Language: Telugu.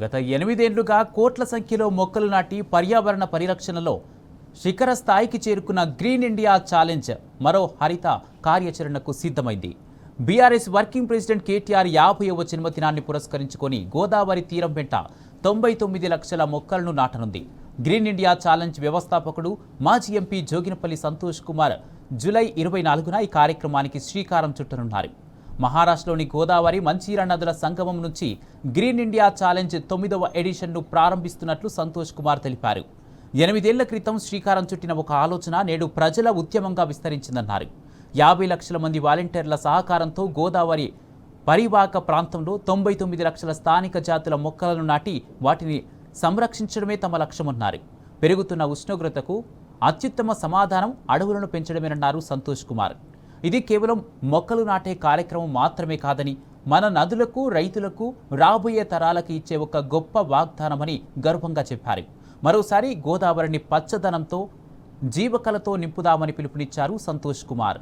గత 8 ఏళ్లుగా కోట్ల సంఖ్యలో మొక్కలు నాటి పర్యావరణ పరిరక్షణలో శిఖర స్థాయికి చేరుకున్న గ్రీన్ ఇండియా ఛాలెంజ్ మరో హరిత కార్యాచరణకు సిద్ధమైంది. బీఆర్ఎస్ వర్కింగ్ ప్రెసిడెంట్ కేటీఆర్ 50వ జన్మదినాన్ని పురస్కరించుకొని గోదావరి తీరం వెంట 99 లక్షల మొక్కలను నాటనుంది. గ్రీన్ ఇండియా ఛాలెంజ్ వ్యవస్థాపకుడు మాజీ ఎంపీ జోగినపల్లి సంతోష్ కుమార్ జూలై 24న ఈ కార్యక్రమానికి శ్రీకారం చుట్టనున్నారు. మహారాష్ట్రలోని గోదావరి మంచిర్యాల నదుల సంగమం నుంచి గ్రీన్ ఇండియా ఛాలెంజ్ 9వ ఎడిషన్ను ప్రారంభిస్తున్నట్లు సంతోష్ కుమార్ తెలిపారు. 8 ఏళ్ల క్రితం శ్రీకారం చుట్టిన ఒక ఆలోచన నేడు ప్రజల ఉద్యమంగా విస్తరించిందన్నారు. 50 లక్షల మంది వాలంటీర్ల సహకారంతో గోదావరి పరివాహక ప్రాంతంలో 99 లక్షల స్థానిక జాతుల మొక్కలను నాటి వాటిని సంరక్షించడమే తమ లక్ష్యమన్నారు. పెరుగుతున్న ఉష్ణోగ్రతకు అత్యుత్తమ సమాధానం అడవులను పెంచడమేనన్నారు సంతోష్ కుమార్. ఇది కేవలం మొక్కలు నాటే కార్యక్రమం మాత్రమే కాదని, మన నదులకు, రైతులకు, రాబోయే తరాలకు ఇచ్చే ఒక గొప్ప వాగ్దానమని గర్వంగా చెప్పారు. మరోసారి గోదావరిని పచ్చదనంతో, జీవకళతో నింపుదామని పిలుపునిచ్చారు సంతోష్ కుమార్.